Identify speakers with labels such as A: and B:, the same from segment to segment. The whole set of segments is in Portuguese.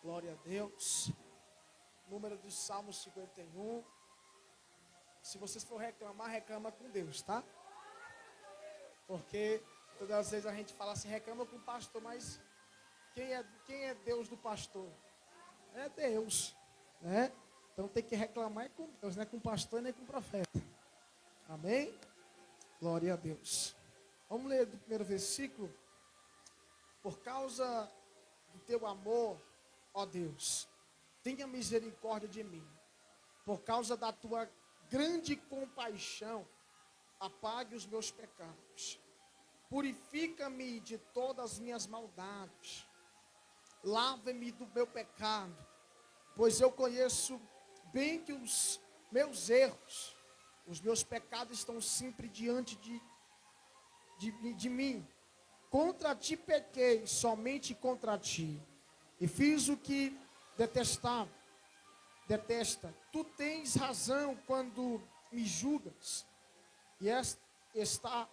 A: Glória a Deus. Número de Salmo 51. Se vocês for reclamar, reclama com Deus, tá? Porque todas as vezes a gente fala assim, reclama com o pastor, mas quem é Deus do pastor? É Deus, né? Então tem que reclamar com Deus, não é com o pastor nem com o profeta. Amém? Glória a Deus. Vamos ler do primeiro versículo. Por causa do teu amor, ó Deus, tenha misericórdia de mim. Por causa da tua grande compaixão, apague os meus pecados. Purifica-me de todas as minhas maldades. Lava-me do meu pecado, pois eu conheço bem que os meus erros, os meus pecados estão sempre diante de mim. Contra ti pequei, somente contra ti, e fiz o que detesta. Tu tens razão quando me julgas, e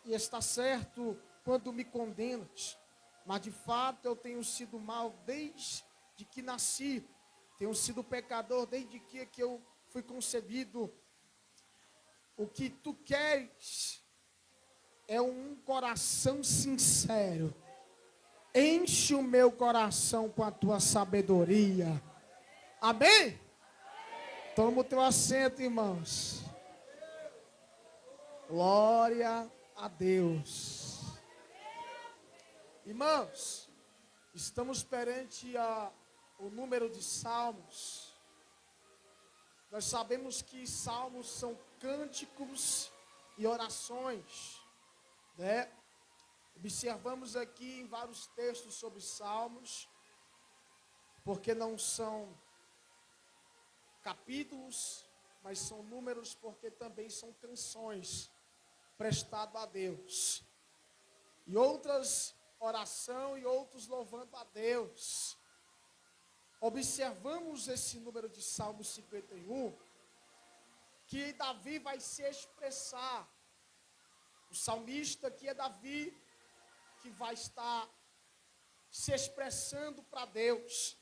A: está certo quando me condenas. Mas de fato eu tenho sido mal desde que nasci, tenho sido pecador desde que eu fui concebido. O que tu queres é um coração sincero. Enche o meu coração com a tua sabedoria. Amém? Toma o teu assento, irmãos. Glória a Deus. Irmãos, estamos perante o número de salmos. Nós sabemos que salmos são cânticos e orações, né? Observamos aqui em vários textos sobre salmos, porque não são capítulos, mas são números, porque também são canções prestadas a Deus. E outras oração e outros louvando a Deus. Observamos esse número de Salmo 51, que Davi vai se expressar. O salmista aqui é Davi, que vai estar se expressando para Deus,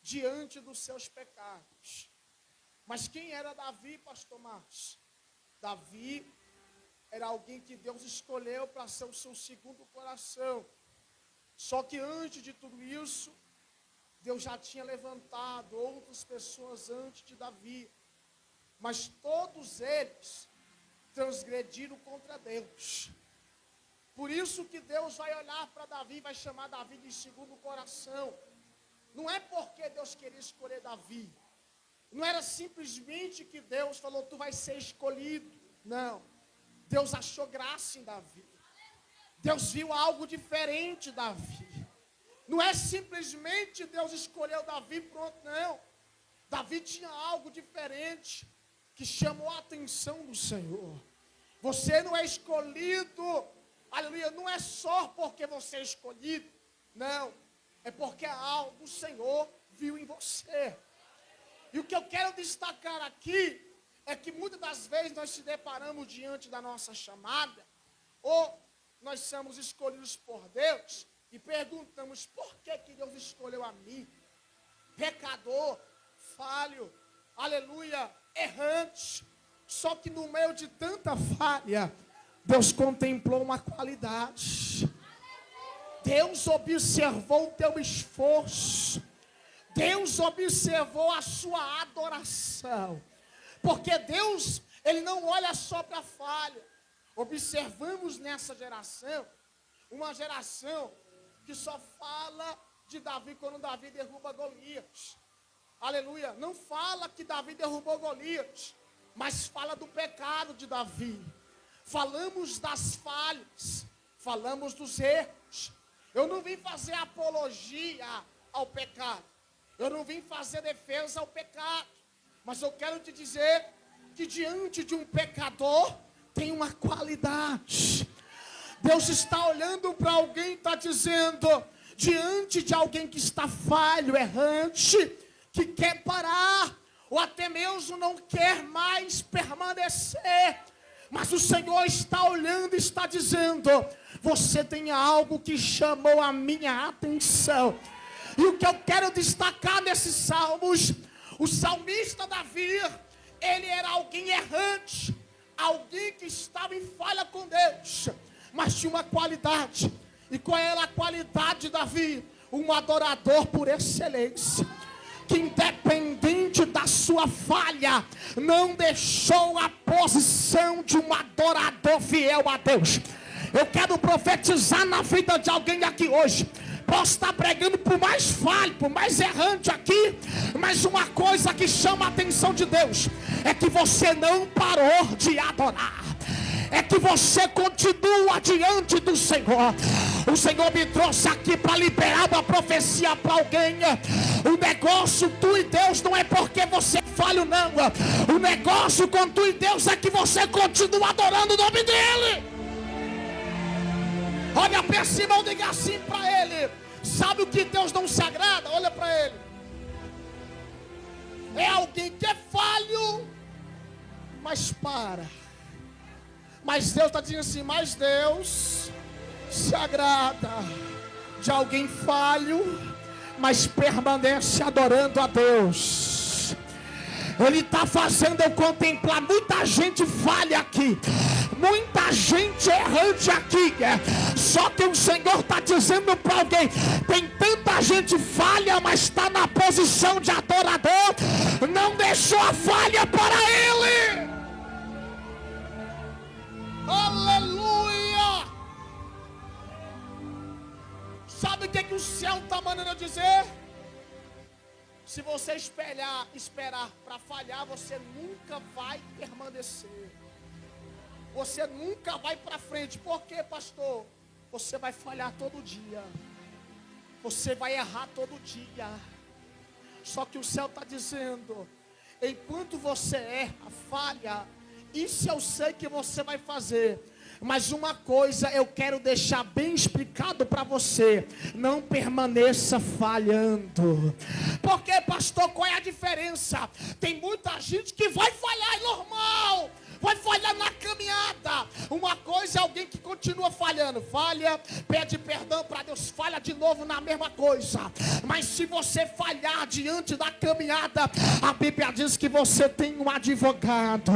A: diante dos seus pecados. Mas quem era Davi, pastor Márcio? Davi era alguém que Deus escolheu para ser o seu segundo coração. Só que antes de tudo isso, Deus já tinha levantado outras pessoas antes de Davi. Mas todos eles transgrediram contra Deus. Por isso que Deus vai olhar para Davi, vai chamar Davi de segundo coração. Não é porque Deus queria escolher Davi. Não era simplesmente que Deus falou, tu vai ser escolhido. Não. Deus achou graça em Davi. Deus viu algo diferente em Davi. Não é simplesmente Deus escolheu Davi, pronto, não. Davi tinha algo diferente que chamou a atenção do Senhor. Você não é escolhido, aleluia, não é só porque você é escolhido, não. É porque algo o Senhor viu em você. E o que eu quero destacar aqui é que muitas das vezes nós se deparamos diante da nossa chamada, ou nós somos escolhidos por Deus e perguntamos, por que Deus escolheu a mim? Pecador, falho, aleluia, errante. Só que no meio de tanta falha, Deus contemplou uma qualidade. Deus observou o teu esforço. Deus observou a sua adoração. Porque Deus, Ele não olha só para a falha. Observamos nessa geração, uma geração que só fala de Davi quando Davi derruba Golias. Aleluia. Não fala que Davi derrubou Golias, mas fala do pecado de Davi. Falamos das falhas, falamos dos erros. Eu não vim fazer apologia ao pecado. Eu não vim fazer defesa ao pecado. Mas eu quero te dizer que diante de um pecador tem uma qualidade. Deus está olhando para alguém e está dizendo, diante de alguém que está falho, errante, que quer parar, ou até mesmo não quer mais permanecer, mas o Senhor está olhando e está dizendo, você tem algo que chamou a minha atenção. E o que eu quero destacar nesses salmos, o salmista Davi, ele era alguém errante, alguém que estava em falha com Deus, mas tinha uma qualidade. E qual era a qualidade de Davi? Um adorador por excelência, que independente da sua falha, não deixou a posição de um adorador fiel a Deus. Eu quero profetizar na vida de alguém aqui hoje. Posso estar pregando por mais falho, por mais errante aqui, mas uma coisa que chama a atenção de Deus é que você não parou de adorar, é que você continua diante do Senhor. O Senhor me trouxe aqui para liberar uma profecia para alguém. O negócio tu e Deus não é porque você é falho, não. O negócio com tu e Deus é que você continua adorando o nome dEle. Olha para esse irmão, diga assim para ele: sabe o que Deus não se agrada? Olha para ele. É alguém que é falho, mas para. Mas Deus está dizendo assim: mas Deus se agrada de alguém falho, mas permanece adorando a Deus. Ele está fazendo eu contemplar muita gente falha aqui, muita gente errante aqui. Só que o Senhor está dizendo para alguém: tem tanta gente falha, mas está na posição de adorador, não deixou a falha para Ele. Aleluia! Sabe o que o céu está mandando eu dizer? Se você esperar para falhar, você nunca vai permanecer. Você nunca vai para frente. Por quê, pastor? Você vai falhar todo dia. Você vai errar todo dia. Só que o céu está dizendo: enquanto você erra, falha, isso eu sei que você vai fazer. Mas uma coisa eu quero deixar bem explicado para você: não permaneça falhando. Porque, pastor, qual é a diferença? Tem muita gente que vai falhar, é normal, vai falhar na caminhada. Uma coisa é alguém que continua falhando, falha, pede perdão para Deus, falha de novo na mesma coisa. Mas se você falhar diante da caminhada, a Bíblia diz que você tem um advogado.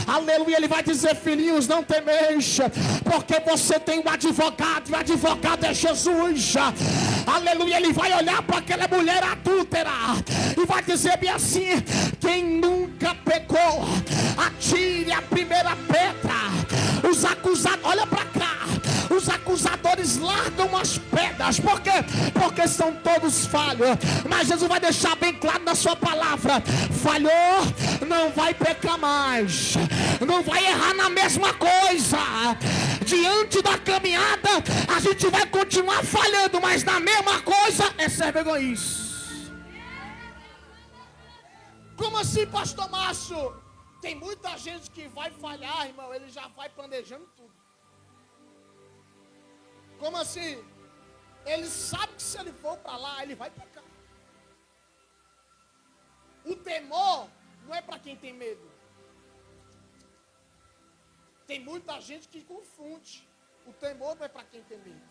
A: Aleluia, ele vai dizer: filhinhos, não temeis, porque você tem um advogado, e o advogado é Jesus. Aleluia, ele vai olhar para aquela mulher adúltera e vai dizer bem assim: quem nunca pecou, atire a primeira pedra. Os acusadores, olha para cá, os acusadores largam as pedras. Por quê? Porque são todos falhos. Mas Jesus vai deixar bem claro na sua palavra: falhou, não vai pecar mais, não vai errar na mesma coisa. Diante da caminhada, a gente vai continuar falhando, mas na mesma coisa é ser vergonhoso. Como assim, pastor Márcio? Tem muita gente que vai falhar, irmão, ele já vai planejando tudo. Como assim? Ele sabe que se ele for para lá, ele vai pecar. O temor não é para quem tem medo. Tem muita gente que confunde. O temor não é para quem tem medo.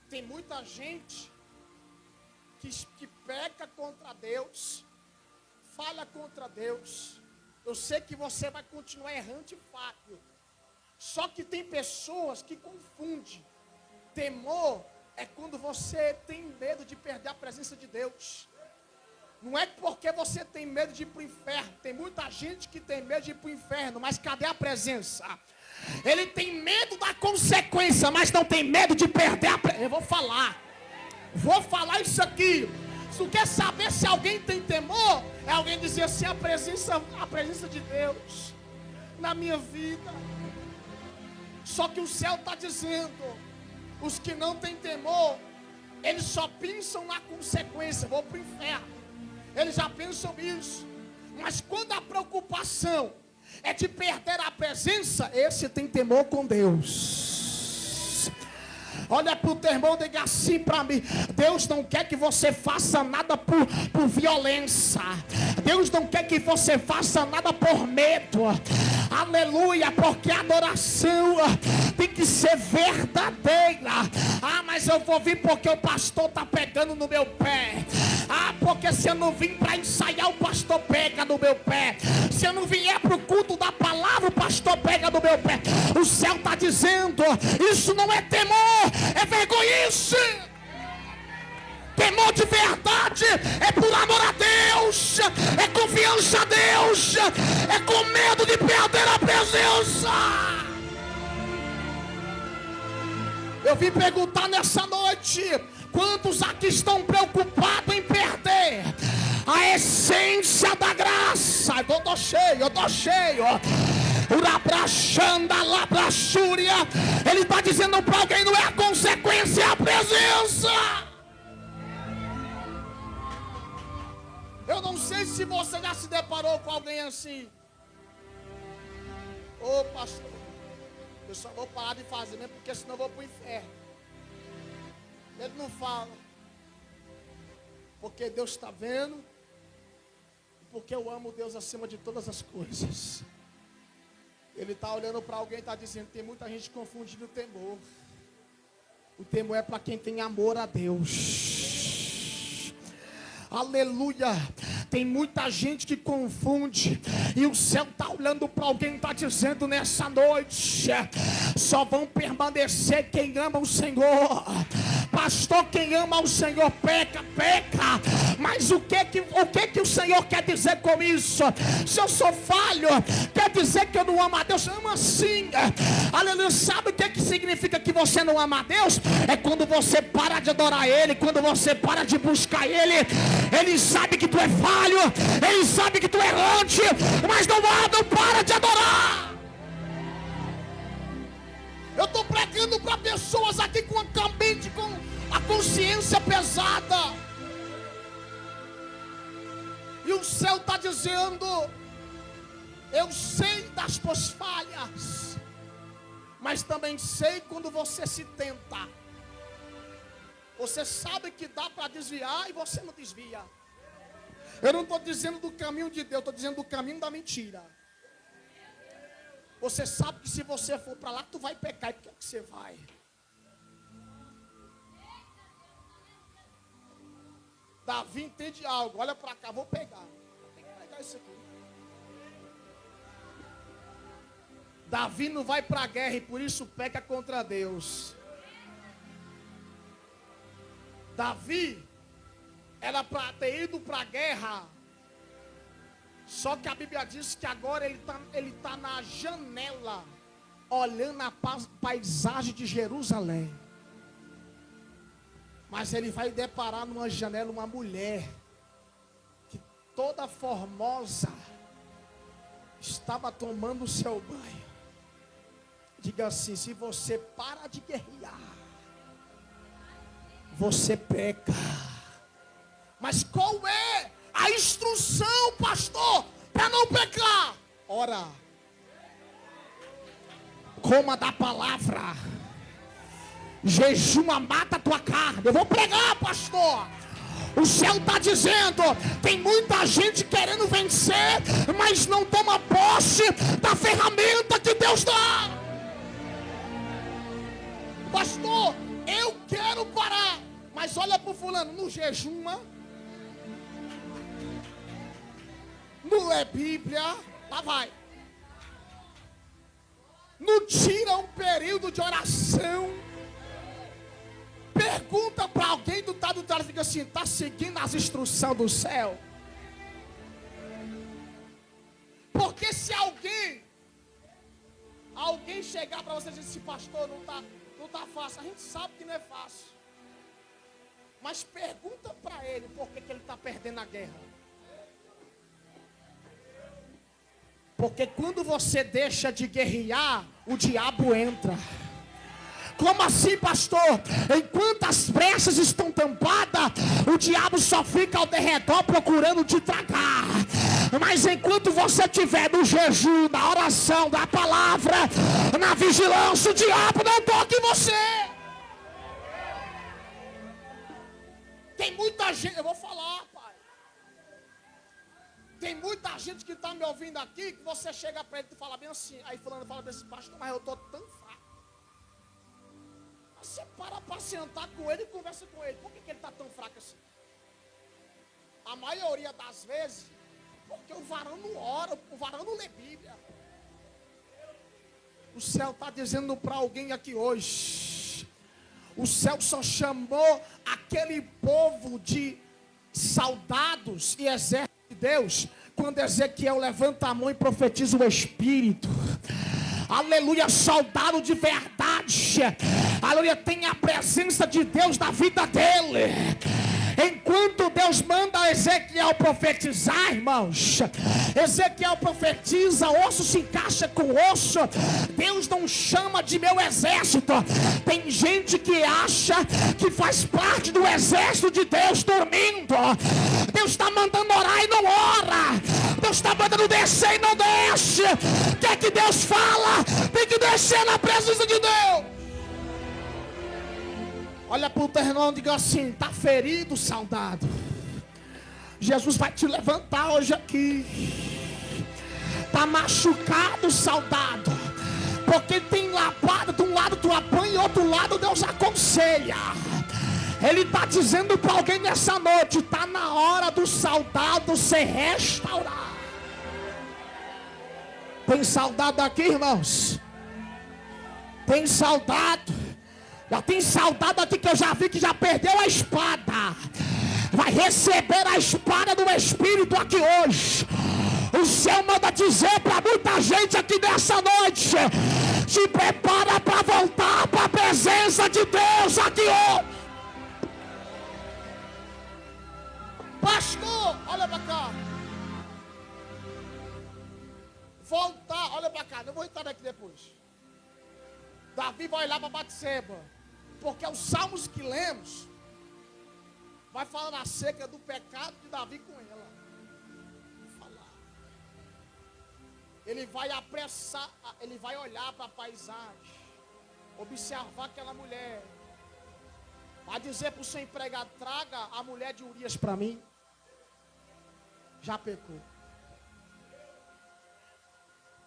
A: Tem muita gente que peca contra Deus, falha contra Deus. Eu sei que você vai continuar errante e falho. Só que tem pessoas que confundem. Temor é quando você tem medo de perder a presença de Deus. Não é porque você tem medo de ir para o inferno. Tem muita gente que tem medo de ir para o inferno, mas cadê a presença? Ele tem medo da consequência, mas não tem medo de perder a presença. Eu vou falar isso aqui. Se tu quer saber se alguém tem temor, é alguém dizer assim: a presença de Deus na minha vida. Só que o céu está dizendo: os que não têm temor, eles só pensam na consequência, vou para o inferno. Eles já pensam isso. Mas quando a preocupação é de perder a presença, esse tem temor com Deus. Olha para o teu irmão e diga assim para mim: Deus não quer que você faça nada por violência. Deus não quer que você faça nada por medo. Aleluia, porque a adoração tem que ser verdadeira. Ah, mas eu vou vir porque o pastor está pegando no meu pé. Ah, porque se eu não vim para ensaiar, o pastor pega no meu pé. Se eu não vier para o culto da palavra, o pastor pega no meu pé. O céu está dizendo: isso não é temor, é vergonhice. Temor de verdade é por amor a Deus, é confiança a Deus, é com medo de perder a presença. Eu vim perguntar nessa noite: quantos aqui estão preocupados em perder a essência da graça? Eu tô cheio. Urabrachanda, labrachúria. Ele está dizendo para alguém: não é a consequência, é a presença. Eu não sei se você já se deparou com alguém assim. Ô pastor, eu só vou parar de fazer mesmo, porque senão eu vou para o inferno. Ele não fala. Porque Deus está vendo. Porque eu amo Deus acima de todas as coisas. Ele está olhando para alguém e está dizendo: tem muita gente confundindo o temor. O temor é para quem tem amor a Deus. Aleluia. Tem muita gente que confunde. E o céu está olhando para alguém e está dizendo nessa noite: só vão permanecer quem ama o Senhor. Pastor, quem ama o Senhor peca. Mas o que o Senhor quer dizer com isso? Se eu sou falho, quer dizer que eu não amo a Deus? Ama sim. Aleluia. Sabe o que significa que você não ama a Deus? É quando você para de adorar Ele, quando você para de buscar Ele. Ele sabe que tu é falho, Ele sabe que tu é errante, mas não para de adorar. Eu estou pregando para pessoas aqui com a consciência pesada. E o céu está dizendo: eu sei das tuas falhas, mas também sei quando você se tenta. Você sabe que dá para desviar e você não desvia. Eu não estou dizendo do caminho de Deus, estou dizendo do caminho da mentira. Você sabe que se você for para lá, tu vai pecar. E por que você vai? Davi entende algo. Olha para cá, vou pegar. Tem que pegar isso aqui. Davi não vai para a guerra e por isso peca contra Deus. Davi era para ter ido para a guerra. Só que a Bíblia diz que agora ele tá na janela, olhando a paisagem de Jerusalém. Mas ele vai deparar numa janela uma mulher, que toda formosa, estava tomando o seu banho. Diga assim: se você para de guerrear, você peca. Mas qual é a instrução, pastor, para não pecar? Ora, coma da palavra, jejuma, mata a tua carne. Eu vou pregar, pastor. O céu está dizendo: tem muita gente querendo vencer, mas não toma posse da ferramenta que Deus dá. Pastor, eu quero parar, mas olha para o fulano: no jejuma, não é Bíblia, lá vai. Não tira um período de oração. Pergunta para alguém do lado do fica assim: está seguindo as instruções do céu? Porque se alguém chegar para você e dizer assim: pastor, não tá fácil. A gente sabe que não é fácil. Mas pergunta para ele por que ele está perdendo a guerra. Porque quando você deixa de guerrear, o diabo entra. Como assim, pastor? Enquanto as brechas estão tampadas, o diabo só fica ao derredor procurando te tragar. Mas enquanto você estiver no jejum, na oração, na palavra, na vigilância, o diabo não toca em você. Tem muita gente, eu vou falar, pai. Tem muita gente que está me ouvindo aqui, que você chega para ele e fala bem assim. Aí fulano fala desse: pastor, mas eu estou tão fraco. você para sentar com ele e conversa com ele. Por que ele está tão fraco assim? A maioria das vezes, porque o varão não ora, o varão não lê Bíblia. O céu está dizendo para alguém aqui hoje. O céu só chamou aquele povo de soldados e exército de Deus quando Ezequiel levanta a mão e profetiza o Espírito. Aleluia, soldado de verdade. Aleluia, tem a presença de Deus na vida dele. Enquanto Deus manda Ezequiel profetizar, irmãos, Ezequiel profetiza, osso se encaixa com osso. Deus não chama de meu exército. Tem gente que acha que faz parte do exército de Deus dormindo. Deus está mandando orar e não ora. Deus está mandando descer e não desce. O que é que Deus fala? Tem que descer na presença de Deus. Olha para o teu irmão e diga assim: está ferido, soldado. Jesus vai te levantar hoje aqui. Está machucado, soldado. Porque tem lapada, de um lado tu apanha e outro lado Deus aconselha. Ele está dizendo para alguém nessa noite: está na hora do soldado ser restaurado. Tem soldado aqui, irmãos? Tem soldado? Já tem soldado aqui que eu já vi que já perdeu a espada. Vai receber a espada do Espírito aqui hoje. O Senhor manda dizer para muita gente aqui nessa noite: se prepara para voltar para a presença de Deus aqui hoje. Pastor, olha para cá. Voltar, olha para cá. Eu vou entrar aqui depois. Davi vai lá para Batseba, porque os salmos que lemos vai falar acerca do pecado de Davi com ela. Vou falar. Ele vai apressar, ele vai olhar para a paisagem, observar aquela mulher, vai dizer para o seu empregado: traga a mulher de Urias para mim. Já pecou.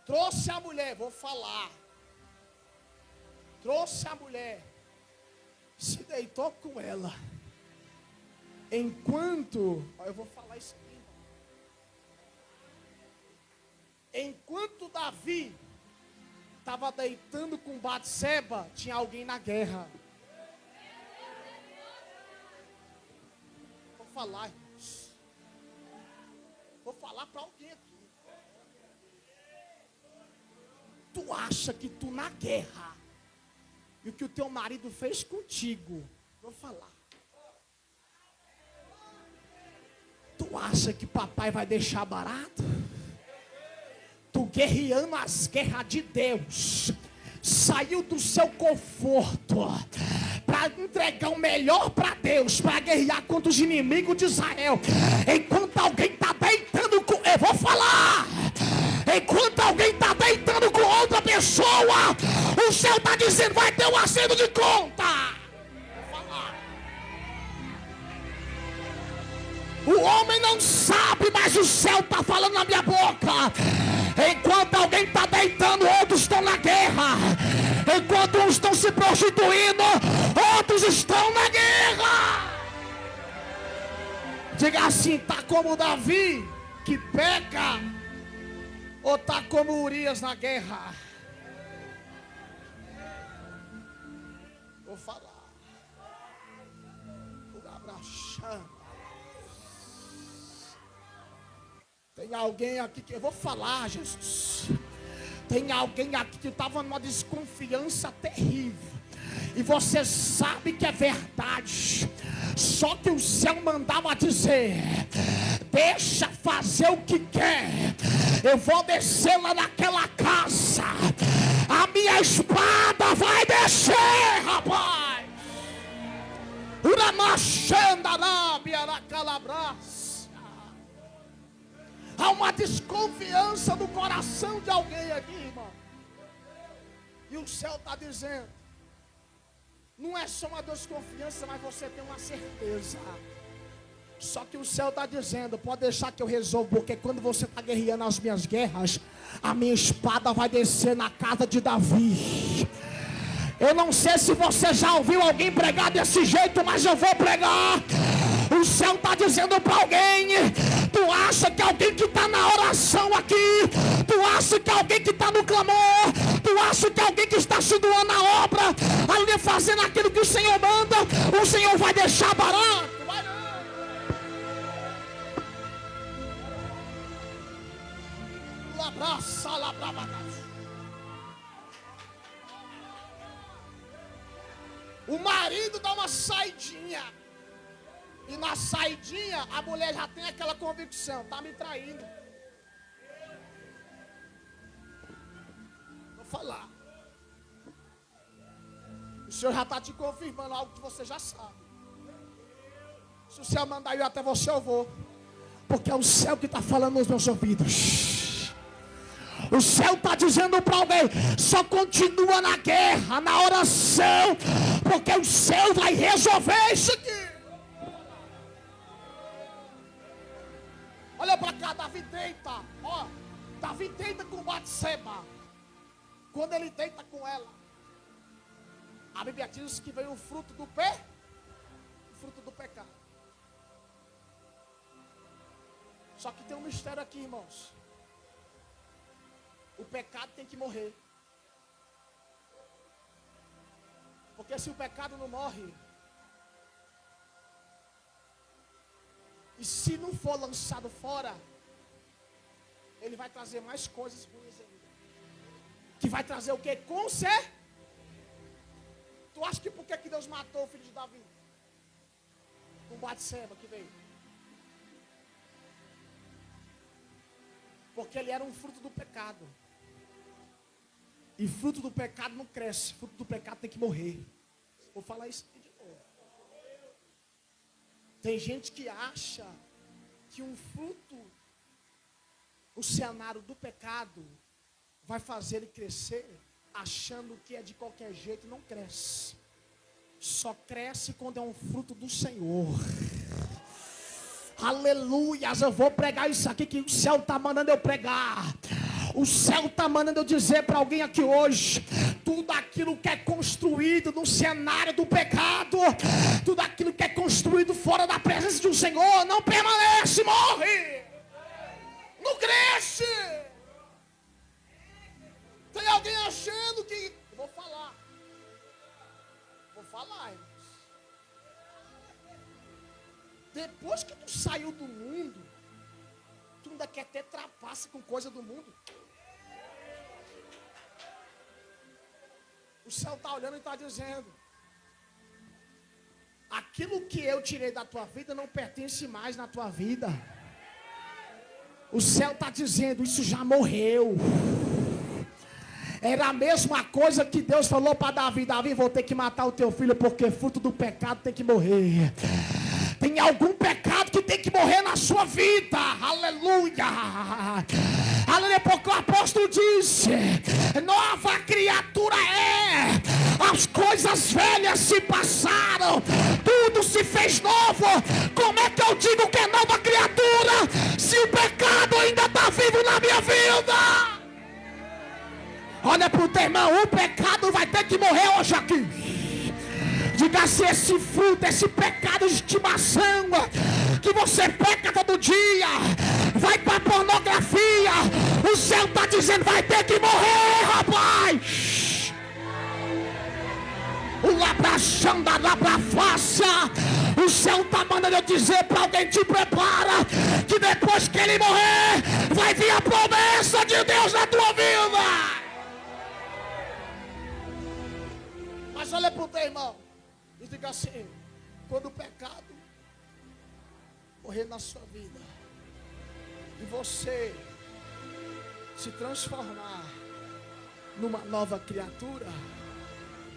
A: Trouxe a mulher, vou falar. Trouxe a mulher, se deitou com ela. Enquanto, eu vou falar isso aqui, irmão. Enquanto Davi estava deitando com Batseba, tinha alguém na guerra. Vou falar, irmãos. Vou falar para alguém aqui. Tu acha que tu na guerra, e o que o teu marido fez contigo, vou falar. Tu acha que papai vai deixar barato? Tu guerreando as guerras de Deus, saiu do seu conforto para entregar o melhor para Deus, para guerrear contra os inimigos de Israel. Enquanto alguém está deitando com... Eu vou falar. Enquanto alguém está deitando com outra pessoa, o céu está dizendo: vai ter um acerto de conta. Vou falar. O homem não sabe, mas o céu está falando na minha boca. Enquanto alguém está deitando, outros estão na guerra. Enquanto uns estão se prostituindo, outros estão na guerra. Diga assim: está como Davi, que peca, ou está como Urias na guerra? Vou falar. Vou abraçar. Tem alguém aqui que... Eu vou falar, Jesus. Tem alguém aqui que estava numa desconfiança terrível. E você sabe que é verdade. Só que o céu mandava dizer: deixa fazer o que quer. Eu vou descer lá naquela casa. A minha espada vai descer, rapaz. Há uma desconfiança no coração de alguém aqui, irmão. E o céu está dizendo: não é só uma desconfiança, mas você tem uma certeza. Só que o céu está dizendo: pode deixar que eu resolvo, porque quando você está guerreando as minhas guerras, a minha espada vai descer na casa de Davi. Eu não sei se você já ouviu alguém pregar desse jeito, mas eu vou pregar. O céu está dizendo para alguém: tu acha que alguém que está na oração aqui, tu acha que alguém que está no clamor, tu acha que alguém que está se doando na obra, ali fazendo aquilo que o Senhor manda, o Senhor vai deixar barato? Vai não. Labraça, labravadas. O marido dá uma saidinha. E na saidinha, a mulher já tem aquela convicção: tá me traindo. Vou falar. O Senhor já está te confirmando algo que você já sabe. Se o céu mandar eu até você, eu vou. Porque é o céu que está falando nos meus ouvidos. O céu está dizendo para alguém: só continua na guerra, na oração, porque o céu vai resolver isso aqui. Olha para cá, Davi deita. Ó, Davi deita com Batseba. Quando ele deita com ela, a Bíblia diz que veio o fruto do fruto do pecado. Só que tem um mistério aqui, irmãos. O pecado tem que morrer. Porque se o pecado não morre, e se não for lançado fora, ele vai trazer mais coisas ruins ainda. Que vai trazer o quê? Tu acha que por que Deus matou o filho de Davi? Com Batseba que veio. Porque ele era um fruto do pecado. E fruto do pecado não cresce. Fruto do pecado tem que morrer. Vou falar isso aqui de novo. Tem gente que acha que um fruto, o cenário do pecado, vai fazer ele crescer, achando que é de qualquer jeito. Não cresce. Só cresce quando é um fruto do Senhor. Aleluias, eu vou pregar isso aqui que o céu está mandando eu pregar. O céu está mandando eu dizer para alguém aqui hoje: tudo aquilo que é construído no cenário do pecado, tudo aquilo que é construído fora da presença do Senhor, não permanece, morre, não cresce. Tem alguém achando que... Vou falar, irmãos. Depois que tu saiu do mundo, tu ainda quer ter trapaça com coisa do mundo. O céu está olhando e está dizendo: aquilo que eu tirei da tua vida não pertence mais na tua vida. O céu está dizendo: isso já morreu. Era a mesma coisa que Deus falou para Davi: Davi, vou ter que matar o teu filho, porque fruto do pecado tem que morrer. Tem algum pecado que tem que morrer na sua vida. Aleluia. Aleluia, porque o apóstolo disse: nova criatura é. As coisas velhas se passaram, tudo se fez novo. Como é que eu digo que é nova criatura se o pecado ainda está vivo na minha vida? Olha para o teu irmão: o pecado vai ter que morrer hoje aqui. Diga se esse fruto, esse pecado de estimação, que você peca todo dia, vai para a pornografia, o céu está dizendo: vai ter que morrer, rapaz. O labraxanda, labrafácia. O céu está mandando eu dizer para alguém: te prepara, que depois que ele morrer, vai vir a promessa de Deus na tua vida. Mas olha para o teu irmão e diga assim: quando o pecado morrer na sua vida e você se transformar numa nova criatura,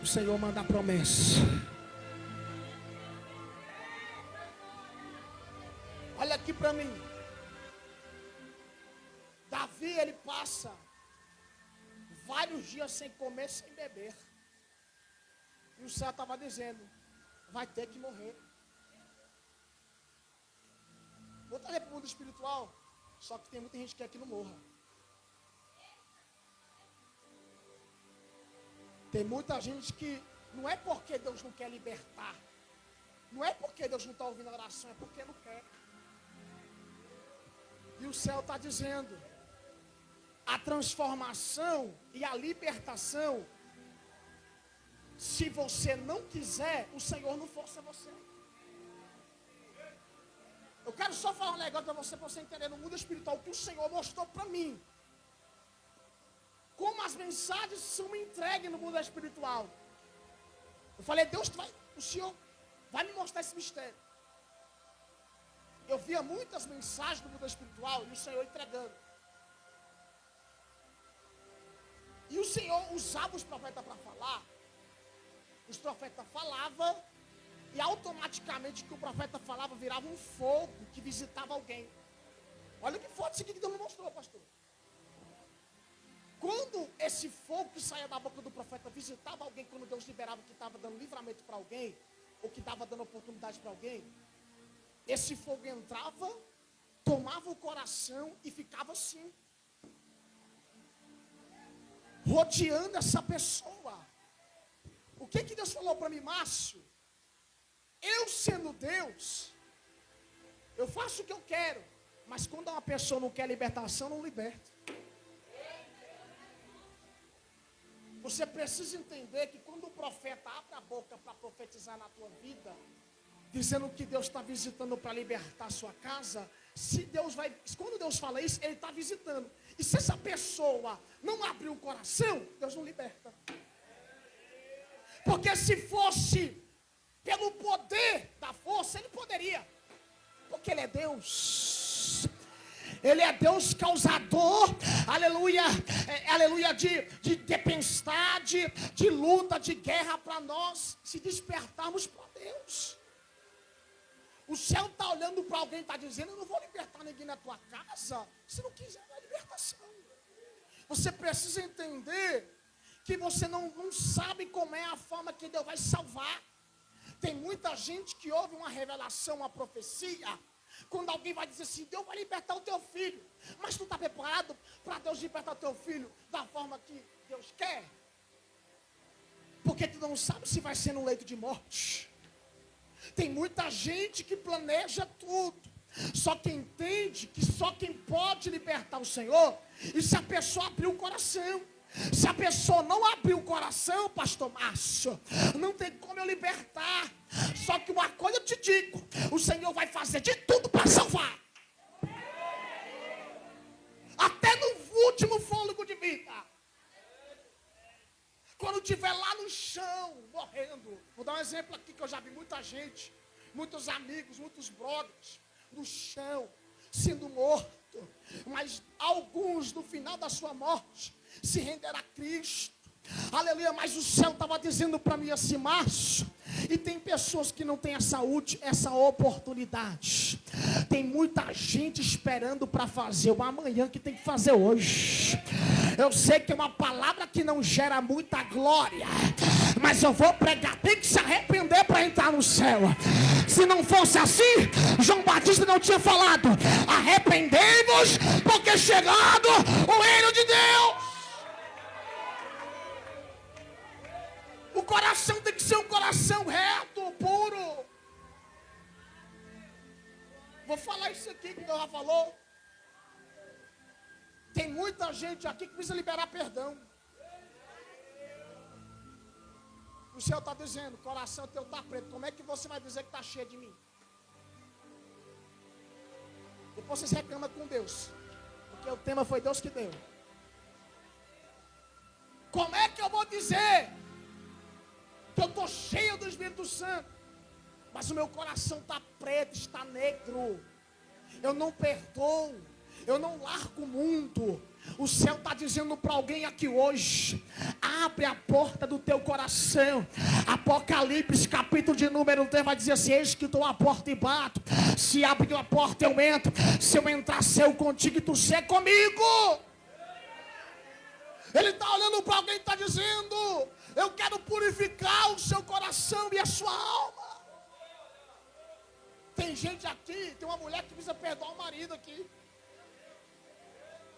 A: o Senhor manda a promessa. Olha aqui para mim. Davi, ele passa vários dias sem comer, sem beber. E o céu estava dizendo: vai ter que morrer. Vou trazer para o mundo espiritual. Só que tem muita gente que quer que não morra. Tem muita gente que não é porque Deus não quer libertar. Não é porque Deus não está ouvindo a oração, é porque não quer. E o céu está dizendo, a transformação e a libertação, se você não quiser, o Senhor não força você. Eu quero só falar um negócio para você entender no mundo espiritual, o que o Senhor mostrou para mim. Como as mensagens são entregues no mundo espiritual. Eu falei, o Senhor vai me mostrar esse mistério. Eu via muitas mensagens no mundo espiritual e o Senhor entregando. E o Senhor usava os profetas para falar. Os profetas falavam e automaticamente o que o profeta falava virava um fogo que visitava alguém. Olha o que foi isso aqui que Deus me mostrou, pastor. Quando esse fogo que saía da boca do profeta visitava alguém, quando Deus liberava que estava dando livramento para alguém, ou que estava dando oportunidade para alguém, esse fogo entrava, tomava o coração e ficava assim, rodeando essa pessoa. O que Deus falou para mim, Márcio? Eu sendo Deus, eu faço o que eu quero, mas quando uma pessoa não quer libertação, não liberta. Você precisa entender que quando o profeta abre a boca para profetizar na tua vida, dizendo que Deus está visitando para libertar a sua casa, quando Deus fala isso, Ele está visitando. E se essa pessoa não abrir o coração, Deus não liberta. Porque se fosse pelo poder da força, Ele poderia. Porque Ele é Deus. Ele é Deus causador, aleluia, aleluia, de tempestade, de luta, de guerra para nós se despertarmos para Deus. O céu está olhando para alguém e está dizendo, eu não vou libertar ninguém na tua casa, se não quiser, não é libertação. Você precisa entender que você não sabe como é a forma que Deus vai salvar. Tem muita gente que ouve uma revelação, uma profecia, quando alguém vai dizer assim, Deus vai libertar o teu filho. Mas tu está preparado para Deus libertar o teu filho da forma que Deus quer? Porque tu não sabe se vai ser no leito de morte. Tem muita gente que planeja tudo. Só que entende que só quem pode libertar o Senhor, e se a pessoa abrir o coração. Se a pessoa não abrir o coração, pastor Márcio, não tem como eu libertar. Só que uma coisa eu te digo, o Senhor vai fazer de tudo para salvar. Até no último fôlego de vida. Quando estiver lá no chão, morrendo. Vou dar um exemplo aqui que eu já vi muita gente, muitos amigos, muitos brothers, no chão, sendo morto. Mas alguns no final da sua morte se renderam a Cristo. Aleluia, mas o céu estava dizendo para mim assim, Márcio, e tem pessoas que não têm essa oportunidade. Tem muita gente esperando para fazer o amanhã que tem que fazer hoje. Eu sei que é uma palavra que não gera muita glória, mas eu vou pregar, tem que se arrepender para entrar no céu. Se não fosse assim, João Batista não tinha falado, arrependei-vos, porque chegado o reino de Deus. O coração tem que ser um coração reto, puro. Vou falar isso aqui que Deus já falou. Tem muita gente aqui que precisa liberar perdão. O Senhor está dizendo, o coração teu está preto. Como é que você vai dizer que está cheio de mim? Depois vocês reclamam com Deus. Porque o tema foi Deus que deu. Como é que eu vou dizer que eu estou cheio do Espírito Santo, mas o meu coração está preto, está negro? Eu não perdoo, eu não largo o mundo. O céu está dizendo para alguém aqui hoje, abre a porta do teu coração. Apocalipse capítulo de número 3 vai dizer assim, eis que estou à porta e bato, se abrir a porta eu entro, se eu entrar ser contigo e tu ser comigo. Ele está olhando para alguém e está dizendo, eu quero purificar o seu coração e a sua alma. Tem gente aqui, tem uma mulher que precisa perdoar o marido aqui.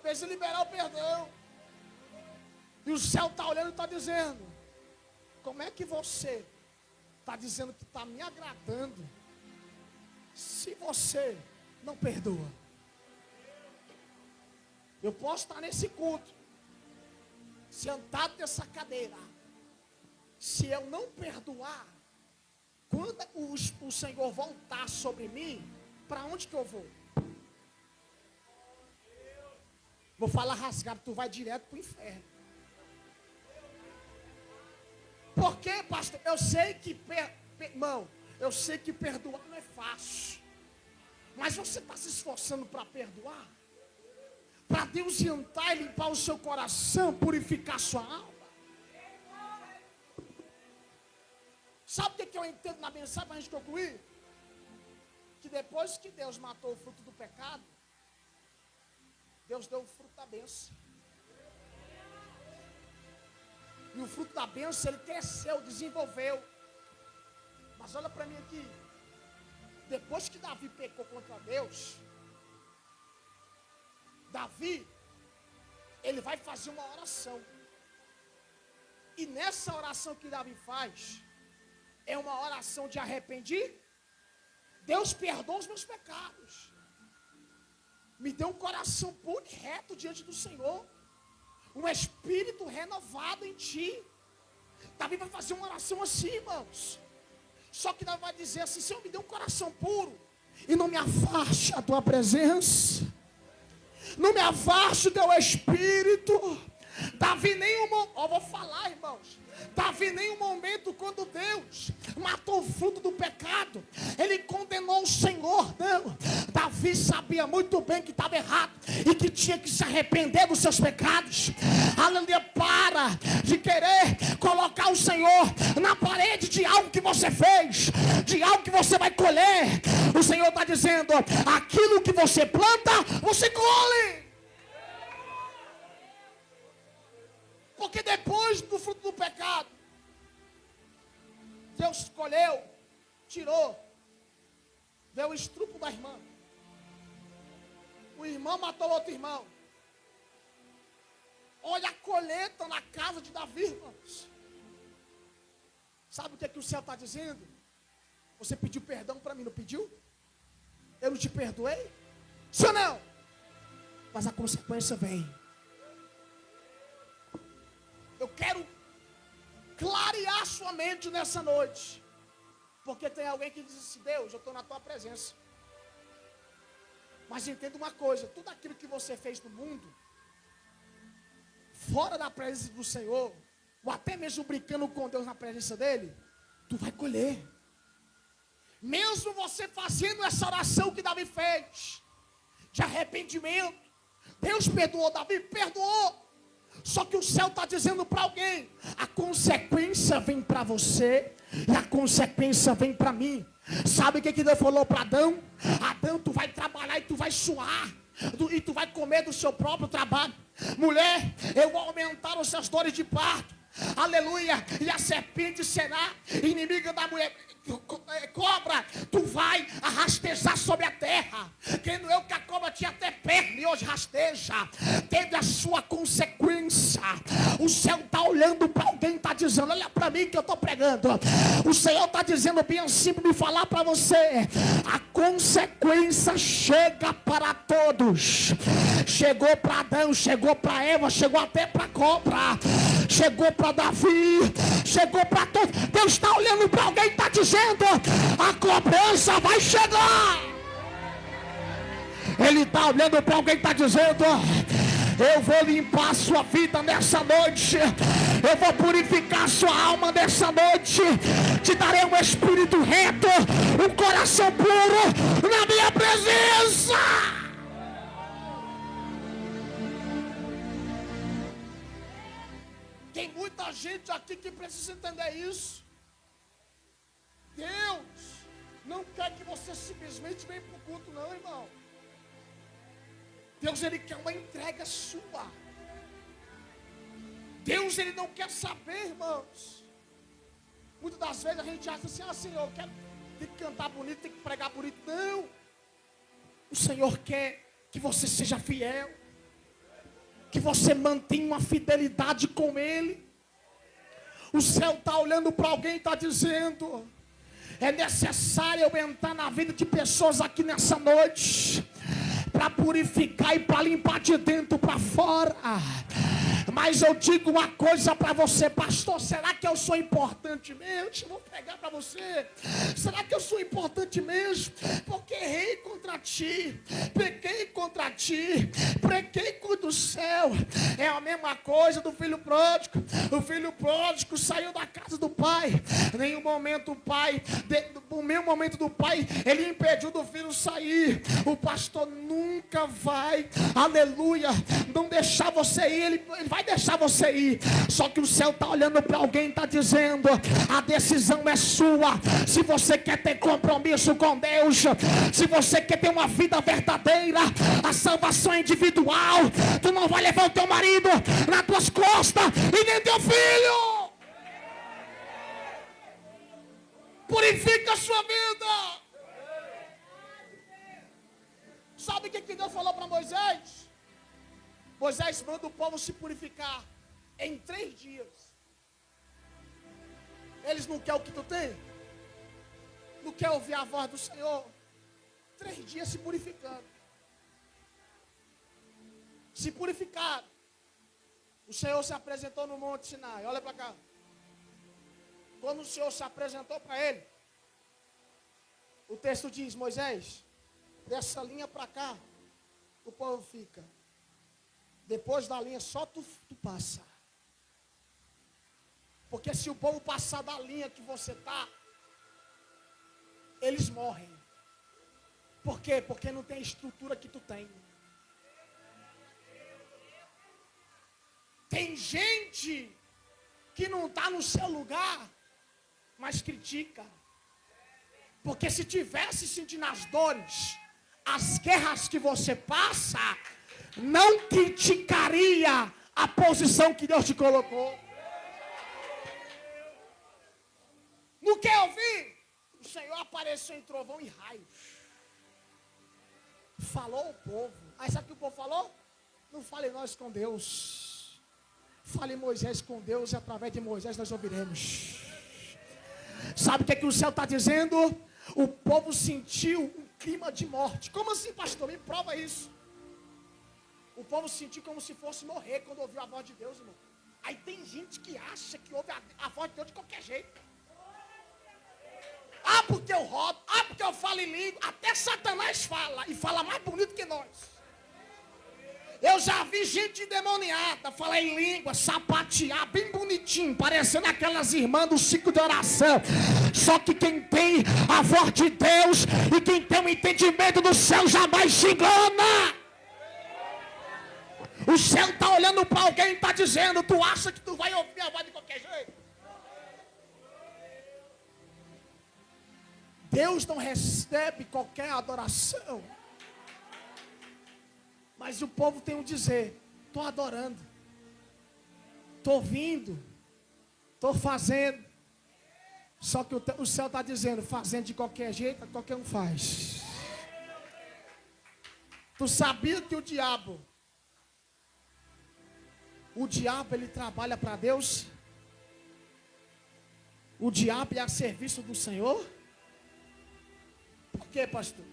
A: Precisa liberar o perdão. E o céu está olhando e está dizendo, como é que você está dizendo que está me agradando se você não perdoa? Eu posso estar nesse culto, sentado nessa cadeira, se eu não perdoar, quando o Senhor voltar sobre mim, para onde que eu vou? Vou falar rasgado, tu vai direto para o inferno. Por quê, pastor? Eu sei que, irmão, eu sei que perdoar não é fácil. Mas você está se esforçando para perdoar? Para Deus entrar e limpar o seu coração, purificar a sua alma? Sabe o que eu entendo na mensagem para a gente concluir? Que depois que Deus matou o fruto do pecado, Deus deu o fruto da bênção. E o fruto da bênção, ele cresceu, desenvolveu. Mas olha para mim aqui. Depois que Davi pecou contra Deus, Davi, ele vai fazer uma oração. E nessa oração que Davi faz, é uma oração de arrependimento. Deus perdoa os meus pecados. Me dê um coração puro e reto diante do Senhor. Um espírito renovado em ti. Davi vai fazer uma oração assim, irmãos. Só que Davi vai dizer assim: Senhor, me dê um coração puro e não me afaste a tua presença. Não me afaste do teu espírito. Davi nenhum, vou falar, irmãos. Davi nenhum momento, quando Deus matou o fruto do pecado, ele condenou o Senhor, não. Davi sabia muito bem que estava errado e que tinha que se arrepender dos seus pecados. Aleluia, para de querer colocar o Senhor na parede de algo que você fez, de algo que você vai colher. O Senhor está dizendo: aquilo que você planta, você colhe. Porque depois do fruto do pecado, Deus escolheu, tirou, deu o estrupo da irmã. O irmão matou outro irmão. Olha a colheita na casa de Davi, irmãos. Sabe o que o céu está dizendo? Você pediu perdão para mim, não pediu? Eu não te perdoei? Sim ou não? Mas a consequência vem. Eu quero clarear sua mente nessa noite. Porque tem alguém que diz assim: Deus, eu estou na tua presença. Mas entenda uma coisa: tudo aquilo que você fez no mundo, fora da presença do Senhor, ou até mesmo brincando com Deus na presença dele, tu vai colher. Mesmo você fazendo essa oração que Davi fez, de arrependimento, Deus perdoou Davi, perdoou. Só que o céu está dizendo para alguém: a consequência vem para você e a consequência vem para mim. Sabe o que Deus falou para Adão? Adão, tu vai trabalhar e tu vai suar, e tu vai comer do seu próprio trabalho. Mulher, eu vou aumentar as suas dores de parto. Aleluia. E a serpente será inimiga da mulher. Cobra, tu vai rastejar sobre a terra. Quem não é o que a cobra tinha até perna e hoje rasteja. Teve a sua consequência. O céu está olhando para alguém, está dizendo: olha para mim que eu estou pregando. O Senhor está dizendo bem assim para me falar para você: a consequência chega para todos. Chegou para Adão, chegou para Eva, chegou até para a cobra, chegou para Davi, chegou para todos. Deus está olhando para alguém e está dizendo: a cobrança vai chegar. Ele está olhando para alguém e está dizendo: eu vou limpar a sua vida nessa noite, eu vou purificar a sua alma nessa noite, te darei um espírito reto, um coração puro na minha presença. Tem muita gente aqui que precisa entender isso. Deus não quer que você simplesmente venha para o culto, não, irmão. Deus, Ele quer uma entrega sua. Deus, Ele não quer saber, irmãos. Muitas das vezes a gente acha assim: Senhor, tem que cantar bonito, tem que pregar bonito. Não. O Senhor quer que você seja fiel, que você mantenha uma fidelidade com Ele. O céu está olhando para alguém e está dizendo: é necessário eu entrar na vida de pessoas aqui nessa noite, para purificar e para limpar de dentro para fora. Mas eu digo uma coisa para você, pastor: será que eu sou importante mesmo? Eu vou pegar para você. Será que eu sou importante mesmo? Porque errei contra ti, pequei contra ti, preguei contra o céu. É a mesma coisa do filho pródigo. O filho pródigo saiu da casa do pai. Em nenhum momento o pai, no mesmo momento do pai, ele impediu do filho sair. O pastor nunca vai, aleluia, não deixar você ir. Ele vai deixar você ir. Só que o céu está olhando para alguém e está dizendo: a decisão é sua. Se você quer ter compromisso com Deus, se você quer ter uma vida verdadeira, a salvação é individual. Tu não vai levar o teu marido nas tuas costas e nem teu filho. Purifica a sua vida. Sabe o que Deus falou para Moisés? Moisés manda o povo se purificar em 3 dias. Eles não querem o que tu tem? Não querem ouvir a voz do Senhor? 3 dias se purificando. Se purificaram. O Senhor se apresentou no Monte Sinai. Olha para cá. Quando o Senhor se apresentou para ele, o texto diz: Moisés, dessa linha para cá, o povo fica. Depois da linha, só tu passa. Porque se o povo passar da linha que você está, eles morrem. Por quê? Porque não tem a estrutura que tu tem. Tem gente que não está no seu lugar, mas critica. Porque se tivesse sentindo as dores, as guerras que você passa, não criticaria a posição que Deus te colocou. Não quer ouvir? O Senhor apareceu em trovão e raios. Falou o povo. Aí sabe o que o povo falou? Não fale nós com Deus. Fale Moisés com Deus, e através de Moisés nós ouviremos. Sabe o que o céu está dizendo? O povo sentiu um clima de morte. Como assim, pastor? Me prova isso. O povo sentiu como se fosse morrer quando ouviu a voz de Deus, irmão. Aí tem gente que acha que ouve a voz de Deus de qualquer jeito. Ah, porque eu rodo. Ah, porque eu falo em língua. Até Satanás fala. E fala mais bonito que nós. Eu já vi gente endemoniada falar em língua, sapatear bem bonitinho, parecendo aquelas irmãs do ciclo de oração. Só que quem tem a voz de Deus e quem tem o entendimento do céu jamais se engana. O céu está olhando para alguém e está dizendo: tu acha que tu vai ouvir a voz de qualquer jeito? Deus não recebe qualquer adoração. Mas o povo tem um dizer: estou adorando, estou ouvindo, estou fazendo. Só que o céu está dizendo: fazendo de qualquer jeito, qualquer um faz. Tu sabia que o diabo ele trabalha para Deus? O diabo é a serviço do Senhor? Por quê, pastor?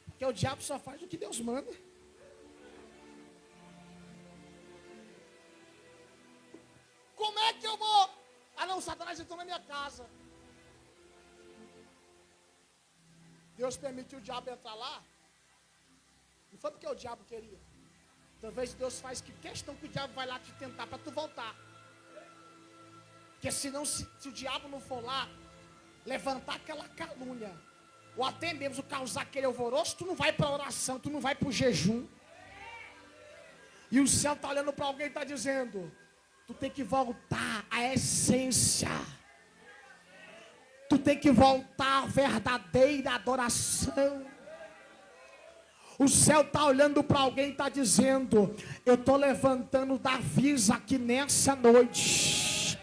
A: Porque o diabo só faz o que Deus manda. Como é que eu vou? Ah não, Satanás entrou na minha casa. Deus permitiu o diabo entrar lá. Não foi porque o diabo queria. Talvez Deus faz que questão que o diabo vai lá te tentar para tu voltar. Porque senão, se o diabo não for lá, levantar aquela calúnia, ou até mesmo causar aquele alvoroço, tu não vai para a oração, tu não vai para o jejum. E o céu está olhando para alguém e está dizendo: tu tem que voltar à essência. Tu tem que voltar à verdadeira adoração. O céu está olhando para alguém e está dizendo: eu estou levantando Davi aqui nessa noite.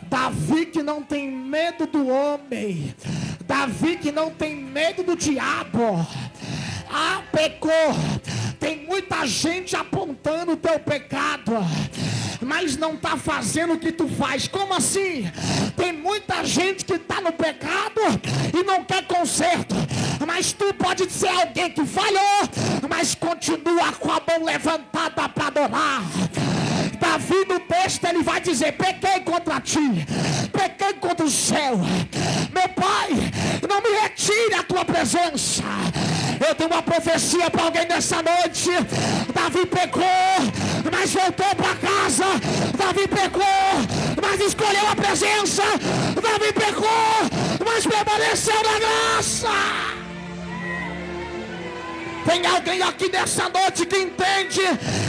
A: Davi que não tem medo do homem. Davi que não tem medo do diabo. Ah, pecou. Tem muita gente apontando o teu pecado. mas não está fazendo o que tu faz. Como assim? Tem muita gente que está no pecado e não quer conserto, mas tu pode ser alguém que falhou, mas continua com a mão levantada para adorar. Davi no texto ele vai dizer: pequei contra ti, pequei contra o céu, meu pai, não me retire a tua presença. Eu tenho uma profecia para alguém nessa noite. Davi pecou, mas voltou para casa. Davi pecou, mas escolheu a presença. Davi pecou, mas permaneceu na graça. Tem alguém aqui nessa noite que entende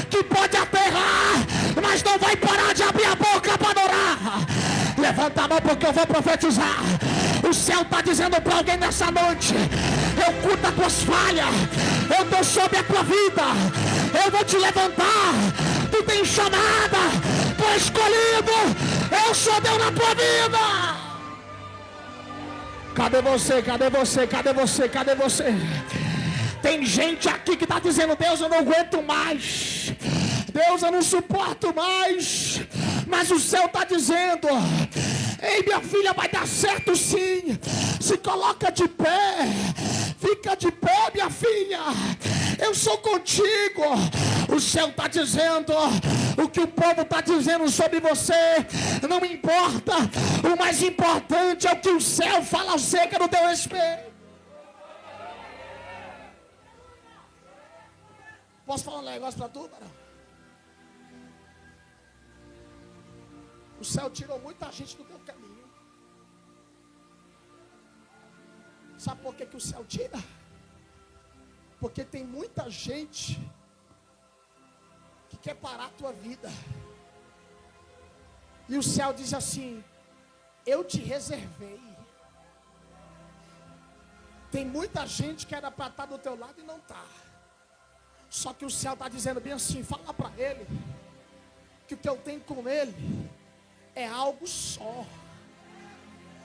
A: que pode aterrar, mas não vai parar de abrir a boca para adorar. Levanta a mão porque eu vou profetizar. O céu está dizendo para alguém nessa noite: eu curto as tuas falhas, eu estou sobre a tua vida, eu vou te levantar. Tu tens chamada, tu és escolhido, eu sou Deus na tua vida. Cadê você? Cadê você? Cadê você? Cadê você? Tem gente aqui que está dizendo: Deus, eu não aguento mais, Deus, eu não suporto mais. Mas o céu está dizendo: ei, minha filha, vai dar certo sim. Se coloca de pé, fica de pé, minha filha, eu sou contigo. O céu está dizendo: o que o povo está dizendo sobre você não importa, o mais importante é o que o céu fala acerca do teu respeito. Posso falar um negócio para tu, Barão? O céu tirou muita gente do teu caminho. Sabe por que o céu tira? Porque tem muita gente que quer parar a tua vida. E o céu diz assim: eu te reservei. Tem muita gente que era para estar do teu lado e não está. Só que o céu está dizendo bem assim: fala para ele que o que eu tenho com ele é algo só.